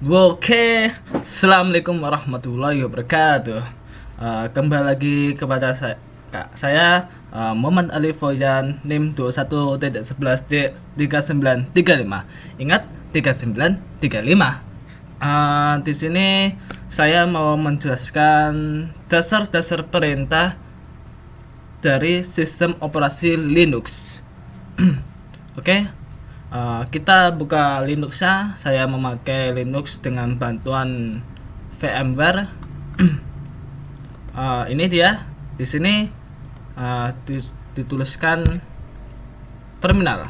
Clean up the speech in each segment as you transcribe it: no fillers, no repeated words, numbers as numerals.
Oke, assalamualaikum warahmatullahi wabarakatuh. Kembali lagi kepada saya Muhammad Ali Fauzan, NIM 21.11D3935. Ingat 3935. Di sini saya mau menjelaskan dasar-dasar perintah dari sistem operasi Linux. Oke, kita buka Linuxnya. Saya memakai Linux dengan bantuan VMware. Ini dia. Di sini dituliskan terminal.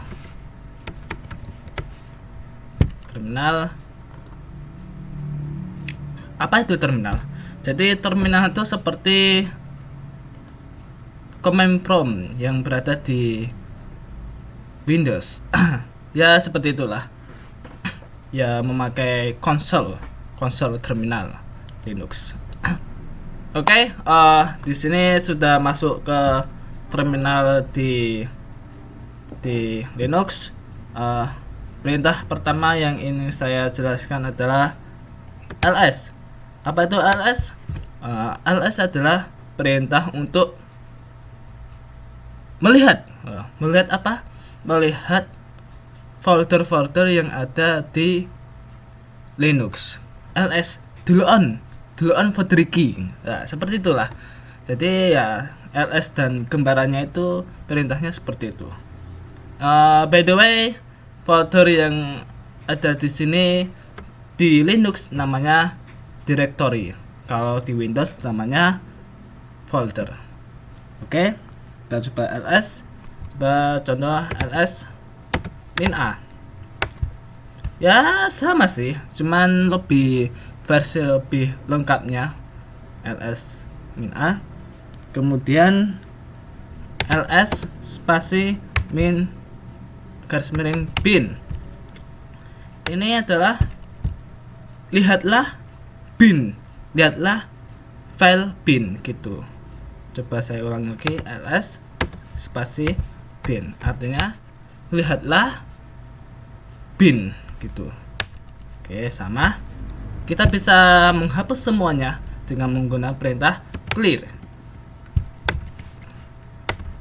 Terminal. Apa itu terminal? Jadi terminal itu seperti command prompt yang berada di Windows. Ya seperti itulah. Ya memakai konsol terminal Linux. Oke, di sini sudah masuk ke terminal di Linux. Perintah pertama yang ini saya jelaskan adalah ls. Apa itu ls? Ls adalah perintah untuk melihat. Melihat apa? Melihat folder-folder yang ada di Linux. ls duluan folder key. Nah, seperti itulah. Jadi ya ls dan gambarannya itu perintahnya seperti itu. By the way, folder yang ada di sini di Linux namanya directory. Kalau di Windows namanya folder. Oke, kita coba ls. Coba contoh ls min a. Ya sama sih, cuman versi lebih lengkapnya ls min a. Kemudian ls spasi min garis miring bin. Ini adalah lihatlah bin, lihatlah file bin gitu. Coba saya ulang lagi, ls spasi bin, artinya lihatlah bin gitu. Oke, sama. Kita bisa menghapus semuanya dengan menggunakan perintah clear.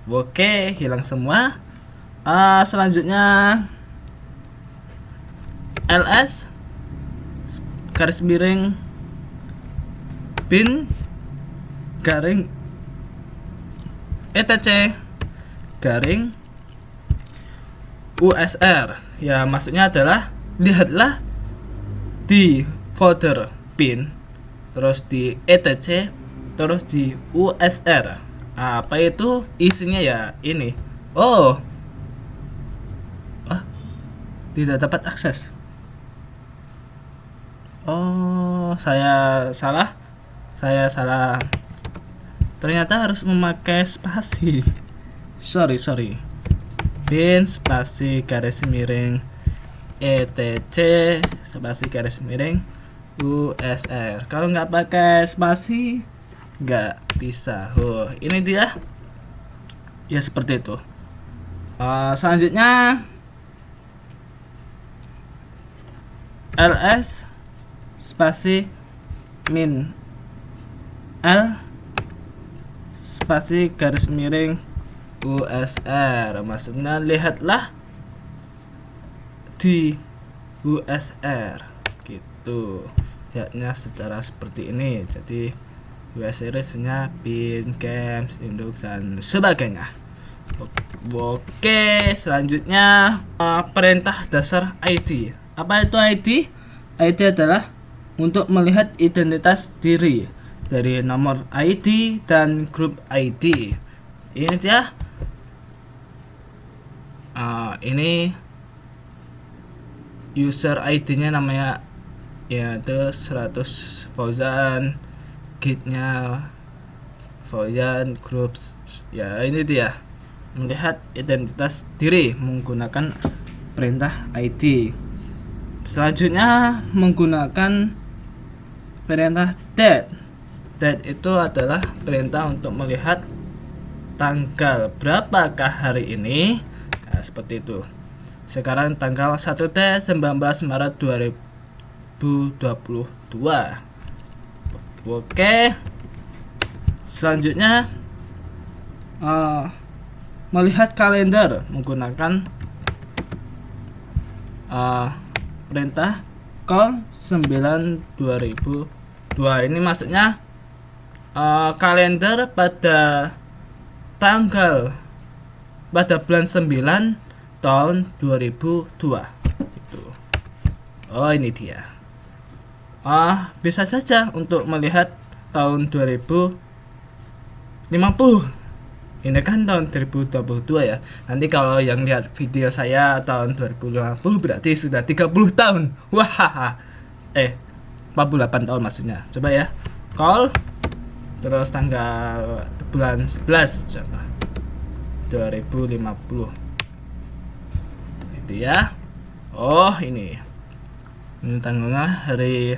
Oke, hilang semua. Selanjutnya ls garis miring bin garing etc garing usr. Ya maksudnya adalah lihatlah di folder bin, terus di etc, terus di usr. Apa itu isinya? Ya ini. Tidak dapat akses. Saya salah. Ternyata harus memakai spasi. Sorry. Bin spasi garis miring etc spasi garis miring usr. Kalau nggak pakai spasi nggak bisa. Ini dia. Ya seperti itu. Selanjutnya ls spasi min l spasi garis miring usr. Maksudnya lihatlah di usr gitu. Lihatnya secara seperti ini. Jadi usr nya bin, camps, induk dan sebagainya. Oke, selanjutnya perintah dasar id. Apa itu id? id adalah untuk melihat identitas diri dari nomor id dan grup id. Ini dia. Ini user id-nya namanya yaitu 100 Fauzan, git-nya Fauzan, groups. Ya ini dia, melihat identitas diri menggunakan perintah id. Selanjutnya menggunakan perintah date. Date itu adalah perintah untuk melihat tanggal berapakah hari ini. Nah, seperti itu. Sekarang tanggal 1 19 Maret 2022. Oke, selanjutnya melihat kalender menggunakan perintah call 9/2002. Ini maksudnya kalender pada bulan 9 tahun 2002 gitu. Oh, ini dia. Bisa saja untuk melihat tahun 2050. Ini kan tahun 2022 ya. Nanti kalau yang lihat video saya tahun 2050 berarti sudah 30 tahun. Wah. 48 tahun maksudnya. Coba ya. Call terus tanggal bulan 11 coba. 2050. Itu ya. Oh, ini tanggalnya hari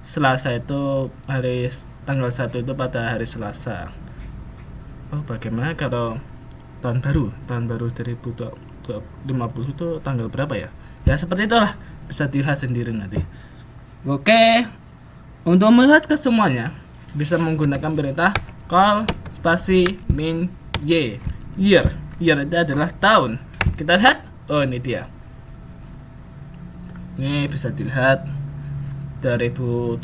Selasa, itu hari tanggal 1 itu pada hari Selasa. Oh, bagaimana kalau tahun baru 2050 itu tanggal berapa ya? Ya seperti itulah, bisa dilihat sendiri nanti. Oke, untuk melihat ke semuanya bisa menggunakan perintah call spasi min y. Year itu adalah tahun. Kita lihat. Oh, ini dia. Ini bisa dilihat 2020.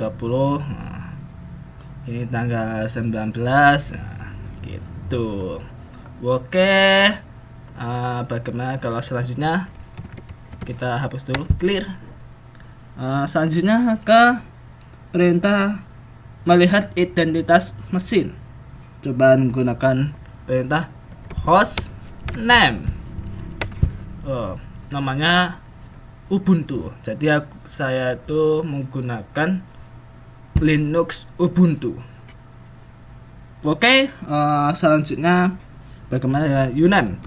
Ini tanggal 19. Gitu. Oke. Bagaimana kalau selanjutnya kita hapus dulu, clear. Selanjutnya ke perintah melihat identitas mesin. Coba menggunakan perintah host name. Namanya Ubuntu. Jadi saya itu menggunakan Linux Ubuntu. Oke, selanjutnya bagaimana ya uname.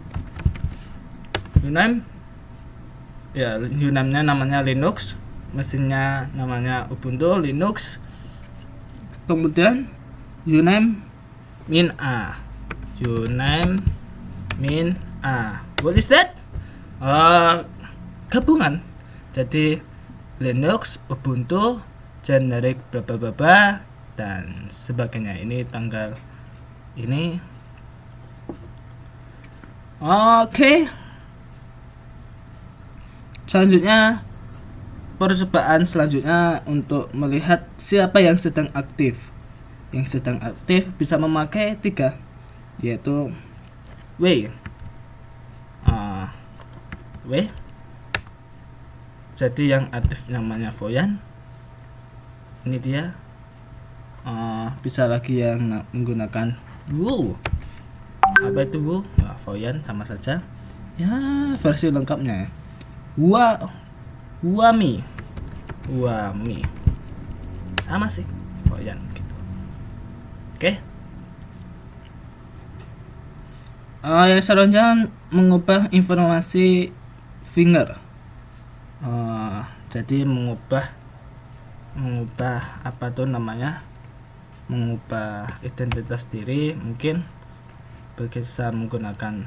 Ya, uname-nya namanya Linux, mesinnya namanya Ubuntu Linux. Kemudian uname min a. What is that? Gabungan. Jadi Linux, Ubuntu, generic bla dan sebagainya. Ini tanggal ini. Oke. Selanjutnya percobaan selanjutnya untuk melihat siapa yang sedang aktif. Yang sedang aktif bisa memakai 3, yaitu W. Jadi yang aktif namanya Voyan. Ini dia. Bisa lagi yang menggunakan Wu. Apa itu Wu? Voyan sama saja. Ya, versi lengkapnya. Wami. Sama sih, Voyan gitu. Oke. Yang selanjutnya mengubah informasi finger. Jadi mengubah apa tuh namanya, mengubah identitas diri. Mungkin bisa menggunakan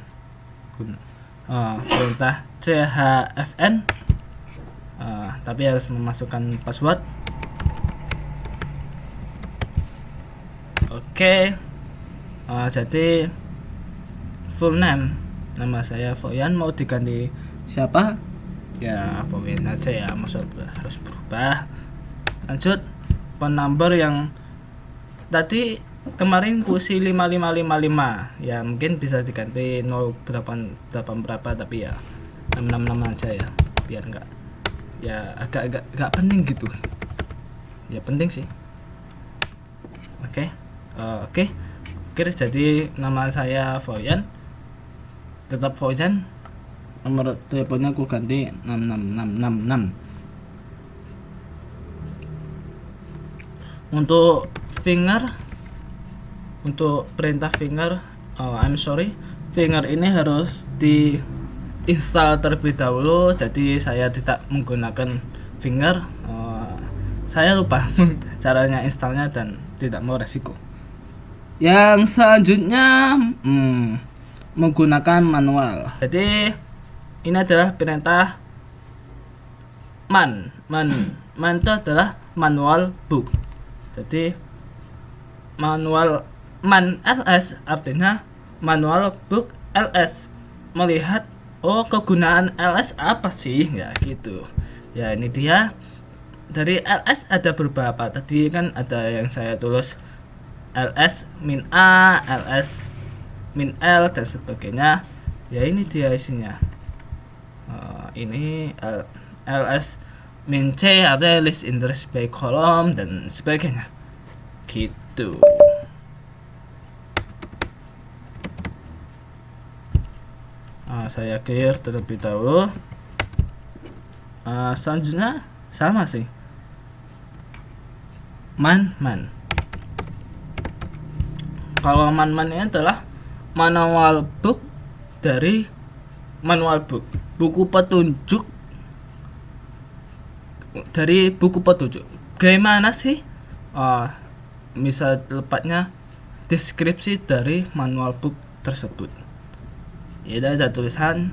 perintah chfn, tapi harus memasukkan password. Oke. Jadi full name, nama saya Voyan, mau diganti siapa ya Voyan aja ya, maksud harus berubah. Lanjut, phone number yang tadi kemarin kusi 5555 ya, mungkin bisa diganti 088 berapa, tapi ya 666 aja ya, biar enggak ya agak penting gitu ya, penting sih. Oke. Jadi nama saya Voyan, tetap Voyan. Nomor teleponnya aku ganti 66666. Untuk perintah finger, finger ini harus diinstal terlebih dahulu. Jadi saya tidak menggunakan finger. Saya lupa caranya installnya dan tidak mau resiko. Yang selanjutnya menggunakan manual. Jadi ini adalah perintah man man itu adalah manual book. Jadi manual man ls artinya manual book ls, melihat kegunaan ls apa sih, ya gitu. Ya ini dia. Dari ls ada beberapa, tadi kan ada yang saya tulis ls min a, ls min l dan sebagainya. Ya ini dia isinya. Ini ls min c ada list interest by column dan sebagainya gitu. Saya clear terlebih dahulu. Selanjutnya sama sih, man. Kalau man ini adalah manual book dari manual book, buku petunjuk dari buku petunjuk. Gimana sih misal tepatnya deskripsi dari manual book tersebut? Ya ada tulisan,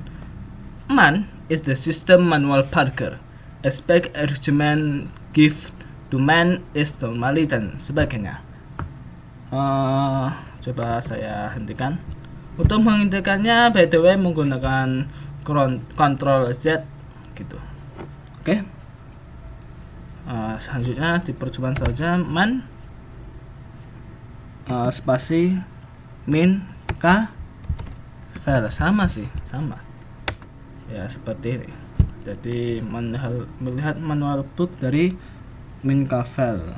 man is the system manual Parker, aspect argument give to man is normally dan sebagainya. Coba saya hentikan. Untuk menghentikannya by the way menggunakan Ctrl Z gitu. Oke. Selanjutnya di percobaan saja man spasi min k file, sama sih, sama ya seperti ini. Jadi melihat manual book dari min k file.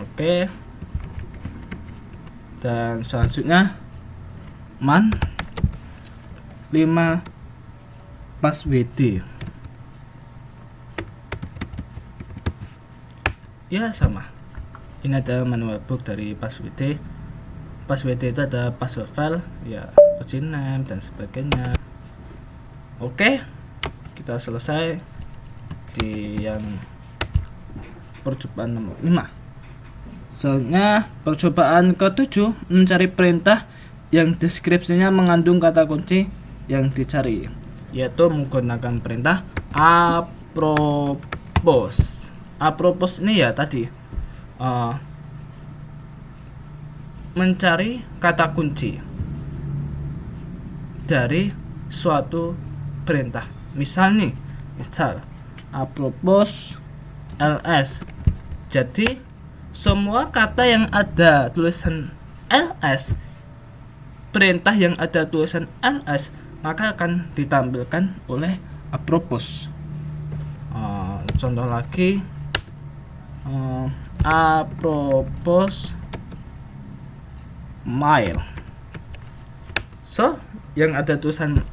Oke. Dan selanjutnya man 5 pas WD. Ya sama. Ini ada manual book dari pas WD. Pas WD itu ada password file, ya login name dan sebagainya. Oke, kita selesai di yang percobaan nomor 5. Selanjutnya percobaan ke-7, mencari perintah yang deskripsinya mengandung kata kunci yang dicari, yaitu menggunakan perintah apropos. Apropos ini ya tadi mencari kata kunci dari suatu perintah. Misal apropos ls. Jadi semua kata yang ada tulisan ls, perintah yang ada tulisan ls, maka akan ditampilkan oleh apropos. Contoh lagi, apropos mail. So, yang ada tulisan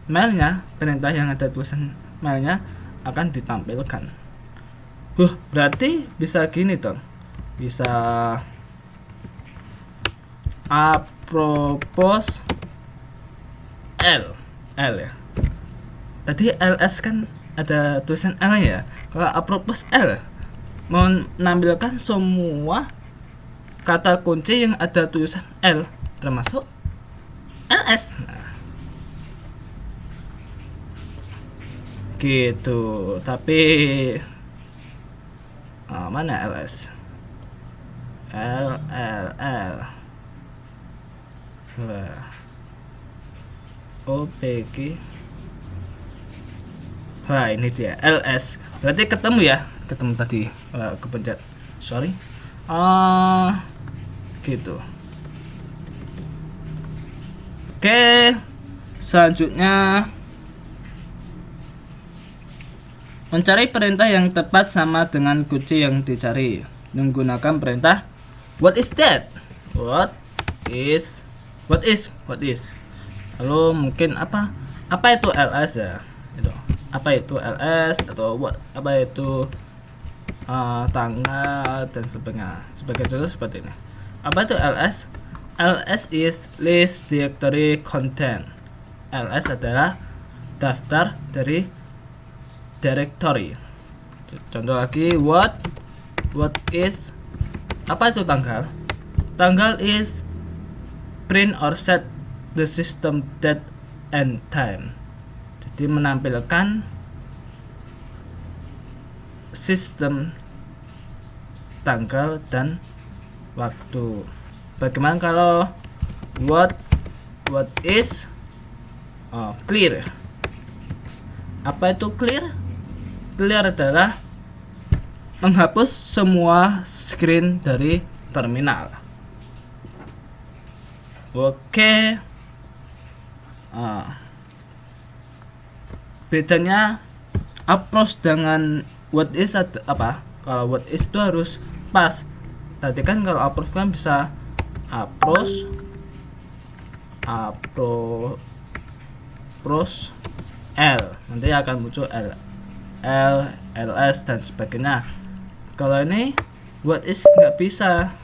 mailnya, perintah yang ada tulisan mailnya akan ditampilkan. Berarti bisa gini dong. Bisa apropos L ya. Tadi ls kan ada tulisan L ya. Kalau apropos L menampilkan semua kata kunci yang ada tulisan L termasuk ls. Gitu. Tapi mana ls? L. OPG. Wah, ini dia ls. Berarti ketemu ya? Ketemu tadi. Kepencet. Sorry. Gitu. Oke. Selanjutnya mencari perintah yang tepat sama dengan kunci yang dicari menggunakan perintah what is that? What is? Lalu mungkin apa itu ls ya? Itu. Apa itu ls atau apa itu tanggal dan sebagainya. Sebagai contoh seperti ini. Apa itu ls? ls is list directory content. ls adalah daftar dari directory. Contoh lagi, what is, apa itu tanggal? Tanggal is print or set the system date and time. Jadi menampilkan sistem tanggal dan waktu. Bagaimana kalau what is clear? Apa itu clear? Clear adalah menghapus semua screen dari terminal. Oke. Bedanya approach dengan what is apa? Kalau what is itu harus pas. Tadi kan kalau approach kan bisa approach L, nanti akan muncul LS dan sebagainya. Kalau ini what is nggak bisa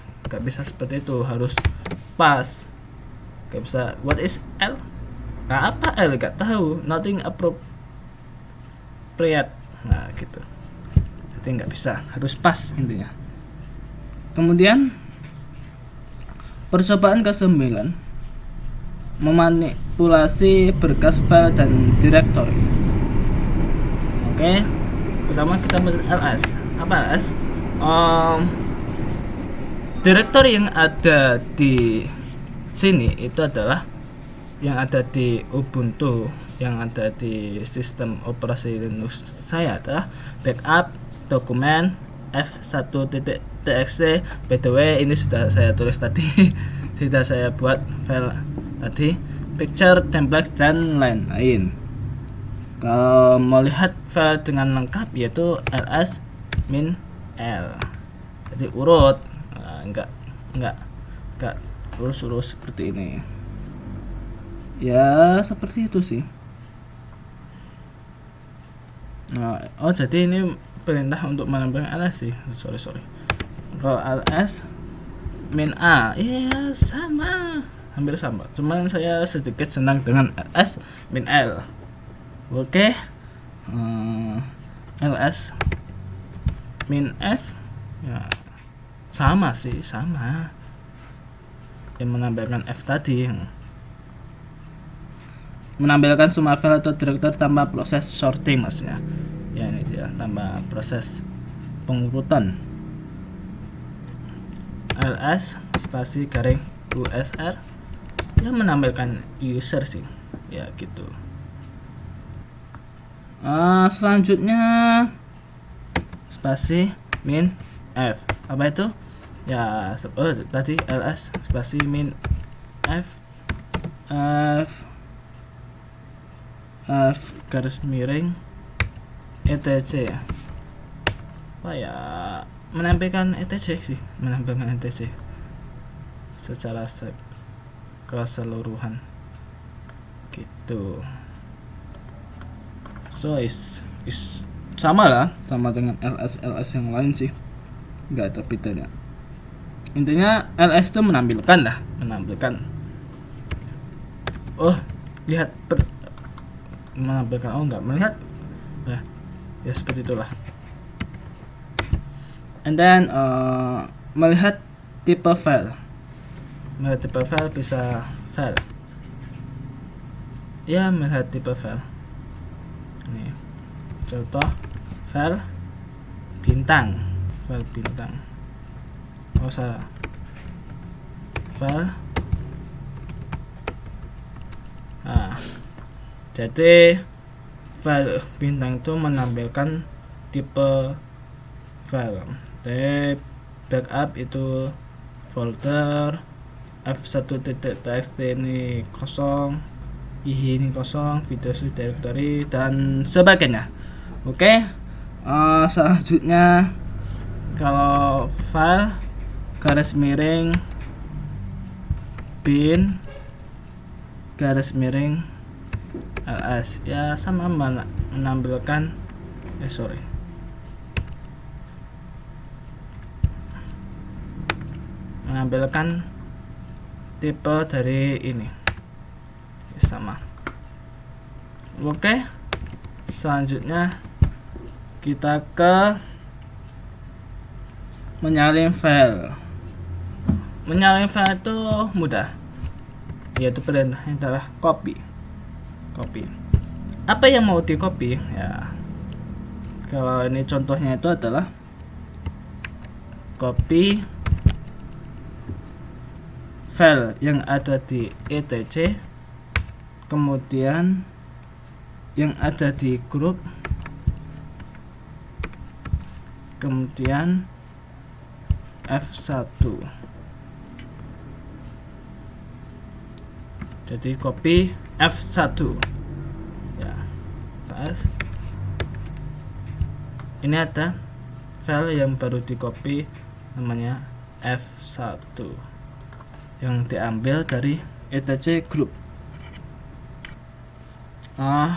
seperti itu, harus pas. Nggak bisa what is L, nah, apa L nggak tahu, nothing appropriate, nah gitu. Jadi nggak bisa, harus pas intinya. Kemudian percobaan ke-9, memanipulasi berkas file dan direktori. Oke, pertama kita masuk ls. Apa ls? Direktori yang ada di sini itu adalah yang ada di Ubuntu, yang ada di sistem operasi Linux saya adalah backup dokumen f1.txt. btw ini sudah saya tulis tadi sudah saya buat file tadi, picture, template, dan lain-lain. Kalau mau lihat file dengan lengkap yaitu ls-l. Jadi urut, enggak lurus seperti ini. Ya seperti itu sih. Nah, jadi ini perintah untuk menambahkan ls sih. Sorry. Kalau ls -a, iya sama, hampir sama, cuman saya sedikit senang dengan ls -l. Oke. ls -f ya sama sih, sama yang menambahkan f tadi, menampilkan semua file atau directory tanpa proses sorting maksudnya. Ya ini dia, tanpa proses pengurutan. ls spasi garing usr yang menampilkan user sih, ya gitu. Selanjutnya spasi min f, apa itu ya? Tadi ls spasi min f garis miring etc. Apa ya, menampilkan etc sih, menampilkan etc secara keseluruhan gitu. So is sama lah, sama dengan ls yang lain sih, nggak ada bedanya. Intinya ls itu menampilkan. Lihat menampilkan, nggak melihat, ya seperti itulah. And then melihat tipe file. Melihat tipe file bisa file. Ya, melihat tipe file. Ini contoh file bintang. Salah. File. Jadi file bintang itu menampilkan tipe file. Backup itu folder, f1.txt ini kosong, ini kosong, video directory dan sebagainya. Oke. Selanjutnya kalau file garis miring bin garis miring ls, ya sama menampilkan menampilkan tipe dari ini, sama. Oke, selanjutnya kita ke menyalin file. Menyalin file itu mudah, yaitu perintahnya adalah copy. Apa yang mau di copy? Ya, Kalau ini contohnya itu adalah copy file yang ada di etc, kemudian yang ada di grup, kemudian F1. Jadi copy F1 ya. Ini ada file yang baru di copy namanya F1 yang diambil dari etc group.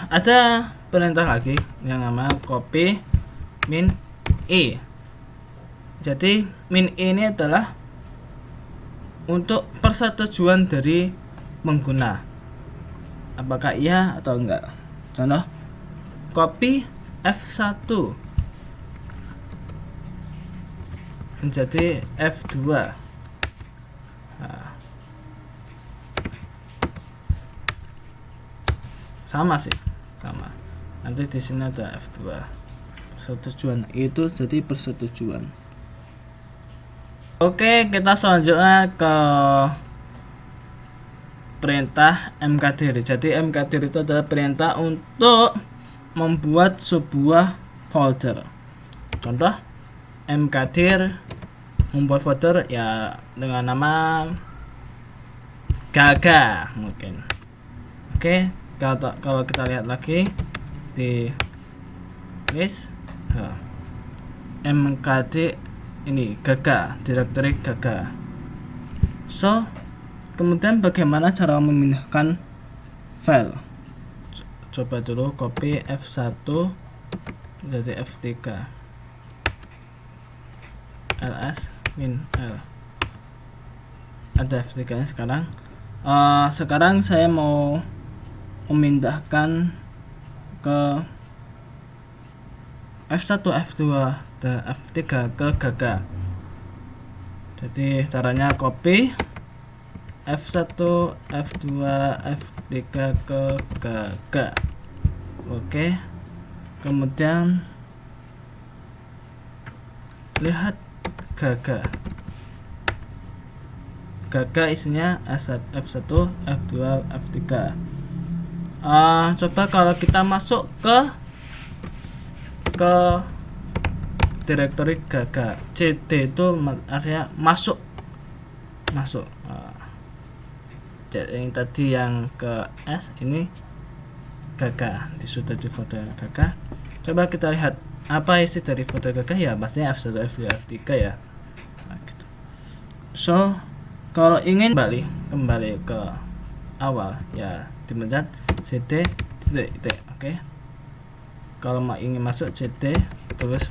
Ada perintah lagi yang namanya copy min e. Jadi min e ini adalah untuk persetujuan dari pengguna, apakah iya atau enggak. Contoh copy F1 menjadi F2. Sama sih, sama. Nanti di sini ada F2. Persetujuan itu jadi persetujuan. Oke, kita selanjutnya ke perintah mkdir. Jadi mkdir itu adalah perintah untuk membuat sebuah folder. Contoh mkdir membuat folder ya dengan nama Gaga mungkin. Oke, kalau kita lihat lagi di list mkd ini Gaga, directory Gaga. So kemudian bagaimana cara memindahkan file? Coba dulu copy F1 jadi F3 ls min l. Ada F3 nya sekarang. Sekarang saya mau memindahkan ke F1, F2 dan F3 ke Gaga. Jadi caranya copy F1, F2, F3 ke Gaga. Oke. Kemudian lihat Gaga. Gaga isinya F1, F2, F3. Coba kalau kita masuk ke directory Gaga, cd itu artinya masuk. Yang tadi yang ke S ini Gaga, sudah di folder Gaga. Coba kita lihat apa isi dari folder Gaga, ya pastinya F1, F2, F3 ya. Gitu. So kalau ingin kembali ke awal ya dipencet cd titik. Oke. Kalau mau ingin masuk cd tulis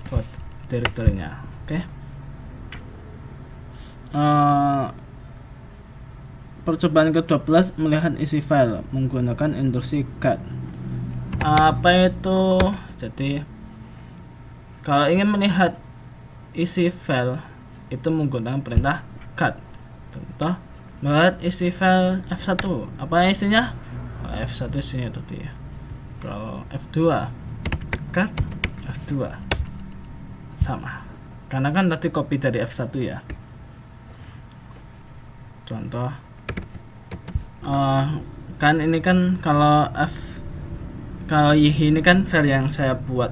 direktorinya. Oke. Percobaan ke-12 melihat isi file menggunakan instruksi cut. Apa itu? Jadi kalau ingin melihat isi file itu menggunakan perintah cut. Contoh melihat isi file F1, apa isinya? F1 isinya tadi ya. Kalau F2 cut F2 sama, karena kan tadi copy dari F1 ya. Contoh kan ini kan kalau Y ini kan file yang saya buat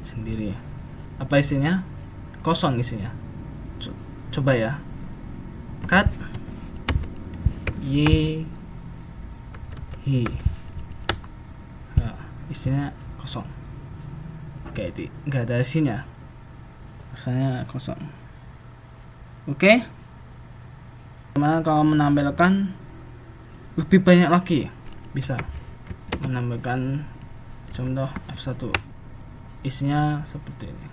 sendiri. Apa isinya? Kosong isinya. Coba ya. Cut Y isinya kosong. Oke, nggak ada isinya. Rasanya kosong. Oke. Gimana kalau menampilkan lebih banyak lagi? Bisa menambahkan contoh F1 isinya seperti ini.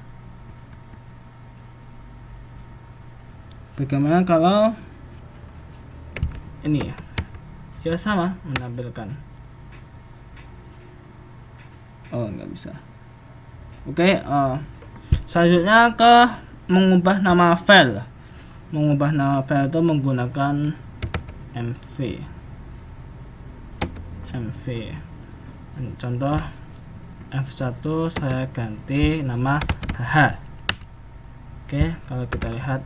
Bagaimana kalau ini ya sama menampilkan? Nggak bisa. Oke, selanjutnya ke mengubah nama file. Mengubah nama file itu menggunakan mv. Contoh F1 saya ganti nama HH. Oke, kalau kita lihat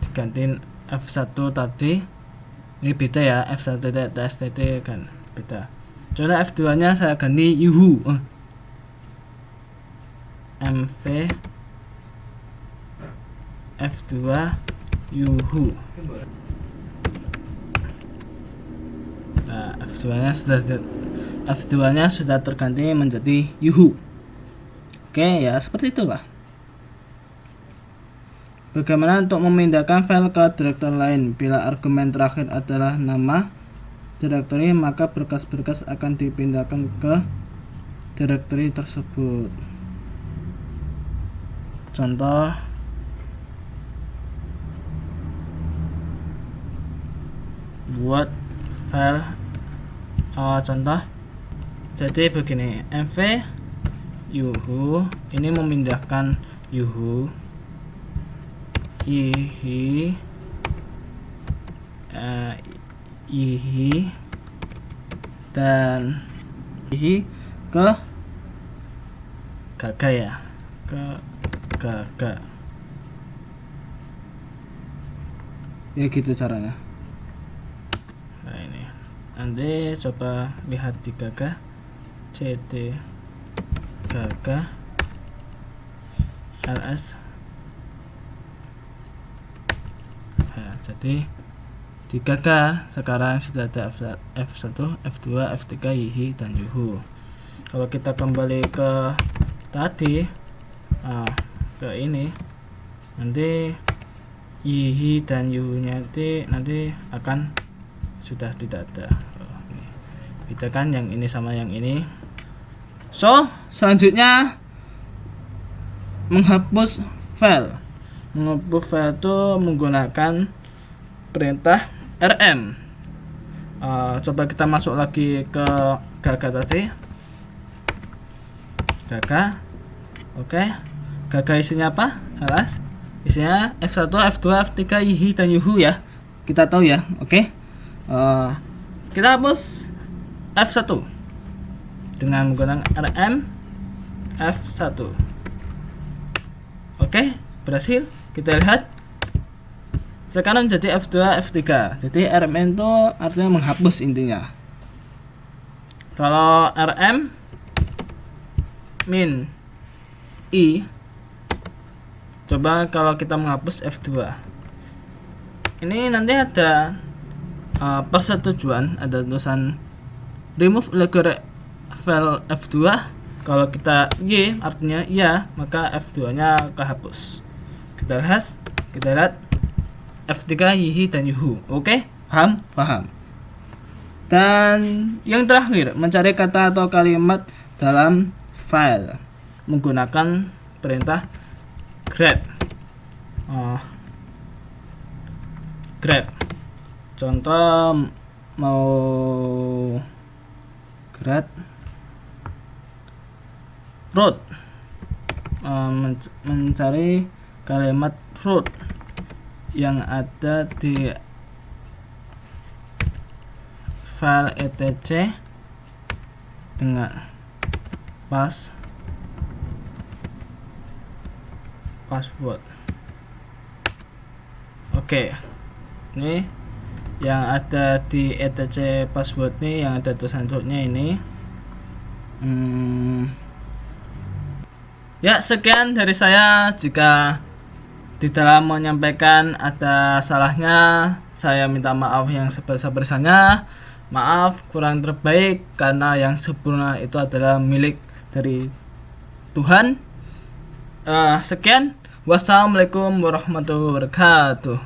digantiin F1 tadi, ini beda ya, F1.txt kan beda. Contoh F2 nya saya ganti yuhu, mv F2 yuhu. Nah, F2 nya sudah terganti menjadi yuhu. Oke ya, seperti itulah. Bagaimana untuk memindahkan file ke direktori lain? Bila argumen terakhir adalah nama direktori, maka berkas-berkas akan dipindahkan ke direktori tersebut. Contoh, buat file contoh. Jadi begini, mv yuhu ini memindahkan yuhu, ihi dan ihi ke gaga ya, ke gaga ya, gitu caranya. Nah ini nanti coba lihat di gaga, cd gaga ls. Nah, jadi di gaga sekarang sudah ada F1, F2, F3, yihi dan yuhu. Kalau kita kembali ke tadi, ke ini, nanti yihi dan yuhunya nanti akan sudah tidak ada. Beda kan yang ini sama yang ini. So selanjutnya menghapus file. Menghapus file itu menggunakan perintah rm. Coba kita masuk lagi ke gaga tadi. Gaga, oke. Gaga isinya apa? Alas, isinya F1, F2, F3, yihi dan yuhu ya. Kita tahu ya, oke. Kita hapus F1 dengan menggunakan rm F1. Oke, berhasil. Kita lihat sekarang jadi F2, F3. Jadi rm itu artinya menghapus intinya. Kalau rm min i, coba kalau kita menghapus F2, ini nanti ada persetujuan, ada tulisan remove legal file F2. Kalau kita y artinya ya, maka F2 nya kehapus. Kita lihat F3, yihi dan yuhu. Oke, paham. Dan yang terakhir, mencari kata atau kalimat dalam file menggunakan perintah grep. Grep. Contoh mau grep root, mencari kalimat root yang ada di file etc dengan password. Oke, ini yang ada di etc password nih, yang ada tulisan rootnya ini. Ya, sekian dari saya. Jika di dalam menyampaikan ada salahnya, saya minta maaf yang sebesar-besarnya. Maaf kurang terbaik, karena yang sempurna itu adalah milik dari Tuhan. Sekian, wassalamualaikum warahmatullahi wabarakatuh.